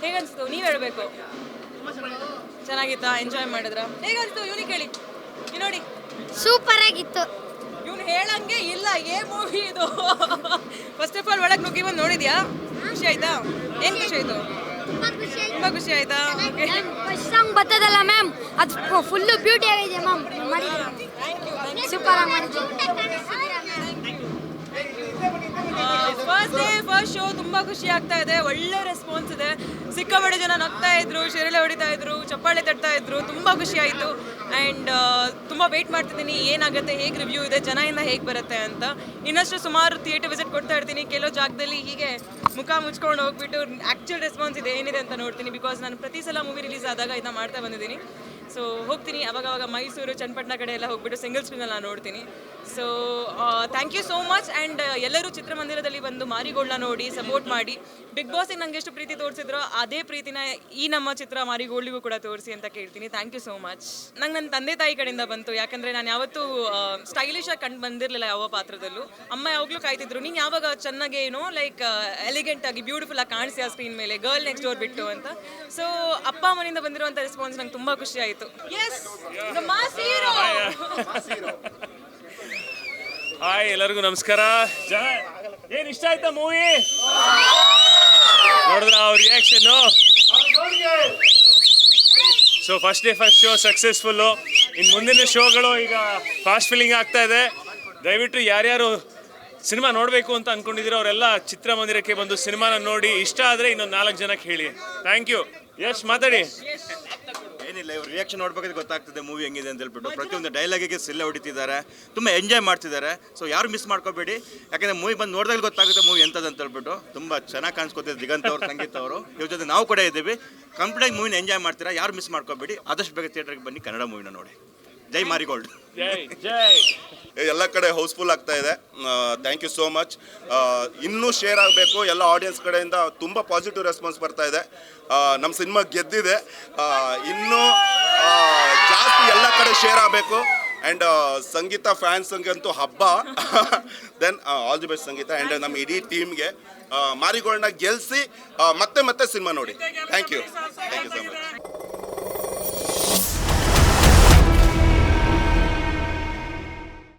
ಹೇಗನ್ಸ್ತು ನೀವು ಹೇಳಬೇಕು. ಚೆನ್ನಾಗಿತ್ತಾ? ಎಂಜಾಯ್ ಮಾಡಿದ್ರಾ? ಹೇಗನ್ಸ್ತು ಇವನಿಗೆ ಕೇಳಿ. ನೋಡಿ ಸೂಪರ್ ಆಗಿತ್ತು. ಇವ್ನು ಹೇಳಂಗೆ ಇಲ್ಲ, ಏ ಮೂವಿ ಇದು. ಫಸ್ಟ್ ಆಫ್ ಆಲ್ ಒಳಗೆ ನುಗ್ಗಿ ಬಂದು ನೋಡಿದ್ಯಾ? ಖುಷಿ ಆಯ್ತಾ? ಏನು ಖುಷಿ ಆಯ್ತು? ತುಂಬ ಖುಷಿ ಆಯ್ತಾ? ಓಕೆ. ಫಸ್ಟ್ ಸಾಂಗ್ ಬರ್ತದಲ್ಲ ಮ್ಯಾಮ್, ಅದು ಫುಲ್ಲು ಬ್ಯೂಟಿ ಆಗಿದೆ ಮ್ಯಾಮ್. ಸೂಪರ್ ಆಗಿ ಮಾಡಿದ್ವಿ. ಫಸ್ಟ್ ಡೇ ಫಸ್ಟ್ ಶೋ ತುಂಬ ಖುಷಿ ಆಗ್ತಾ ಇದೆ. ಒಳ್ಳೆ ರೆಸ್ಪಾನ್ಸ್ ಇದೆ. ಸಿಕ್ಕಾಪಟ್ಟೆ ಜನ ನಗ್ತಾ ಇದ್ರು, ಶಿರಳೆ ಹೊಡಿತಾ ಇದ್ರು, ಚಪ್ಪಾಳೆ ತಟ್ತಾ ಇದ್ರು. ತುಂಬ ಖುಷಿ ಆಯಿತು. ಆ್ಯಂಡ್ ತುಂಬ ವೆಯ್ಟ್ ಮಾಡ್ತಿದ್ದೀನಿ ಏನಾಗುತ್ತೆ, ಹೇಗೆ ರಿವ್ಯೂ ಇದೆ, ಜನದಿಂದ ಹೇಗೆ ಬರುತ್ತೆ ಅಂತ. ಇನ್ನಷ್ಟು ಸುಮಾರು ಥಿಯೇಟರ್ ವಿಸಿಟ್ ಕೊಡ್ತಾ ಇರ್ತೀನಿ. ಕೆಲವು ಜಾಗದಲ್ಲಿ ಹೀಗೆ ಮುಖ ಮುಚ್ಕೊಂಡು ಹೋಗ್ಬಿಟ್ಟು ಆ್ಯಕ್ಚುಲ್ ರೆಸ್ಪಾನ್ಸ್ ಇದೆ ಏನಿದೆ ಅಂತ ನೋಡ್ತೀನಿ. ಬಿಕಾಸ್ ನಾನು ಪ್ರತಿ ಸಲ ಮೂವಿ ರಿಲೀಸ್ ಆದಾಗ ಇದನ್ನ ಮಾಡ್ತಾ ಬಂದಿದ್ದೀನಿ. ಸೊ ಹೋಗ್ತೀನಿ ಅವಾಗವಾಗ ಮೈಸೂರು, ಚನ್ನಪಟ್ಟಣ ಕಡೆ ಎಲ್ಲ ಹೋಗ್ಬಿಟ್ಟು ಸಿಂಗಲ್ ಸ್ಕ್ರೀನಲ್ಲಿ ನಾನು ನೋಡ್ತೀನಿ. So thank you so much. And ಎಲ್ಲರೂ ಚಿತ್ರಮಂದಿರದಲ್ಲಿ ಬಂದು ಮಾರಿಗೋಲ್ಡ್ನ ನೋಡಿ ಸಪೋರ್ಟ್ ಮಾಡಿ. ಬಿಗ್ ಬಾಸಿಗೆ ನಂಗೆ ಎಷ್ಟು ಪ್ರೀತಿ ತೋರಿಸಿದ್ರೋ ಅದೇ ಪ್ರೀತಿನ ಈ ನಮ್ಮ ಚಿತ್ರ ಮಾರಿಗೋಲ್ಡಿಗೂ ಕೂಡ ತೋರಿಸಿ ಅಂತ ಕೇಳ್ತೀನಿ. Thank you so much. ನಂಗೆ ನನ್ನ ತಂದೆ ತಾಯಿ ಕಡೆಯಿಂದ ಬಂತು. ಯಾಕಂದರೆ ನಾನು ಯಾವತ್ತೂ ಸ್ಟೈಲಿಶಾಗಿ ಕಂಡು ಬಂದಿರಲಿಲ್ಲ ಯಾವ ಪಾತ್ರದಲ್ಲೂ. ಅಮ್ಮ ಯಾವಾಗಲೂ ಕಾಯ್ತಿದ್ರು, ನೀನು ಯಾವಾಗ ಚೆನ್ನಾಗಿ ಏನೋ ಲೈಕ್ ಎಲಿಗೆಂಟಾಗಿ ಬ್ಯೂಟಿಫುಲ್ಲಾಗಿ ಕಾಣಿಸಿ ಆ ಸ್ಕ್ರೀನ್ ಮೇಲೆ, ಗರ್ಲ್ ನೆಕ್ಸ್ಟ್ ಡೋರ್ ಬಿಟ್ಟು ಅಂತ. ಸೊ ಅಪ್ಪ ಅಮ್ಮನಿಂದ ಬಂದಿರುವಂಥ ರೆಸ್ಪಾನ್ಸ್ ನಂಗೆ ತುಂಬ ಖುಷಿ ಆಯಿತು. Yes, the mass hero. Hi, ಎಲ್ಲರಿಗೂ ನಮಸ್ಕಾರ. ಏನು ಇಷ್ಟ ಆಯ್ತಾ ಮೂವಿ? ನೋಡಿದ್ರ ಅವ್ರ ರಿಯಾಕ್ಷನ್ನು? So first day first show successful. ಇನ್ನು ಮುಂದಿನ ಶೋಗಳು ಈಗ ಫಾಸ್ಟ್ ಫಿಲ್ಲಿಂಗ್ ಆಗ್ತಾ ಇದೆ. ದಯವಿಟ್ಟು ಯಾರ್ಯಾರು ಸಿನಿಮಾ ನೋಡಬೇಕು ಅಂತ ಅಂದ್ಕೊಂಡಿದ್ದೀರೋ ಅವರೆಲ್ಲ ಚಿತ್ರಮಂದಿರಕ್ಕೆ ಬಂದು ಸಿನಿಮಾನ ನೋಡಿ ಇಷ್ಟ ಆದರೆ ಇನ್ನೊಂದು 4 ಜನಕ್ಕೆ ಹೇಳಿ. Thank you. ಯಶ್ ಮಾತಾಡಿ. ಏನಿಲ್ಲ, ಇವ್ರು ರಿಯಾಕ್ಷನ್ ನೋಡ್ಬೇಕಾದ್ರೆ ಗೊತ್ತಾಗ್ತದೆ ಮೂವಿ ಹೆಂಗಿದೆ ಅಂತ ಹೇಳ್ಬಿಟ್ಟು. ಪ್ರತಿಯೊಂದು ಡೈಲಾಗಿಗೆ ಸಿಲ್ಲೆ ಹೊಡಿತಿದ್ದಾರೆ, ತುಂಬ ಎಂಜಾಯ್ ಮಾಡ್ತಿದ್ದಾರೆ. ಸೊ ಯಾರು ಮಿಸ್ ಮಾಡ್ಕೋಬೇಡಿ, ಯಾಕಂದರೆ ಮೂವಿ ಬಂದು ನೋಡಿದಾಗ ಗೊತ್ತಾಗುತ್ತೆ ಮೂವಿ ಎಂಥದ್ದು ಅಂತ ಹೇಳ್ಬಿಟ್ಟು. ತುಂಬ ಚೆನ್ನಾಗಿ ಕಾಣಿಸ್ಕೊತಿದ್ದಾರೆ ದಿಗಂತ್ ಅವರು, ಸಂಗೀತ ಅವರು. ಇವ್ರ ಜೊತೆ ನಾವು ಕೂಡ ಇದ್ದೀವಿ. ಕಂಪ್ಲೀಟಾಗಿ ಮೂವಿನ ಎಂಜಾಯ್ ಮಾಡ್ತೀರಾ, ಯಾರು ಮಿಸ್ ಮಾಡ್ಕೋಬೇಡಿ. ಆದಷ್ಟು ಬೇಗ ಥಿಯೇಟರ್ಗೆ ಬನ್ನಿ, ಕನ್ನಡ ಮೂವಿನ ನೋಡಿ. ಜೈ ಮಾರಿಗೋಲ್ಡ್. ಜೈ ಜೈ. ಎಲ್ಲ ಕಡೆ ಹೌಸ್ಫುಲ್ ಆಗ್ತಾ ಇದೆ. Thank you so much. ಇನ್ನೂ ಶೇರ್ ಆಗಬೇಕು. ಎಲ್ಲ ಆಡಿಯನ್ಸ್ ಕಡೆಯಿಂದ ತುಂಬ ಪಾಸಿಟಿವ್ ರೆಸ್ಪಾನ್ಸ್ ಬರ್ತಾ ಇದೆ. ನಮ್ಮ ಸಿನಿಮಾ ಗೆದ್ದಿದೆ, ಇನ್ನೂ ಜಾಸ್ತಿ ಎಲ್ಲ ಕಡೆ ಶೇರ್ ಆಗಬೇಕು. ಆ್ಯಂಡ್ ಸಂಗೀತ ಫ್ಯಾನ್ಸ್ಗಂತೂ ಹಬ್ಬ. Then all the best Sangeetha. And ನಮ್ಮ ಇಡೀ ಟೀಮ್ಗೆ ಮಾರಿಗೋಲ್ಡ್ನ ಗೆಲ್ಲಿಸಿ ಮತ್ತೆ ಸಿನಿಮಾ ನೋಡಿ. Thank you so much.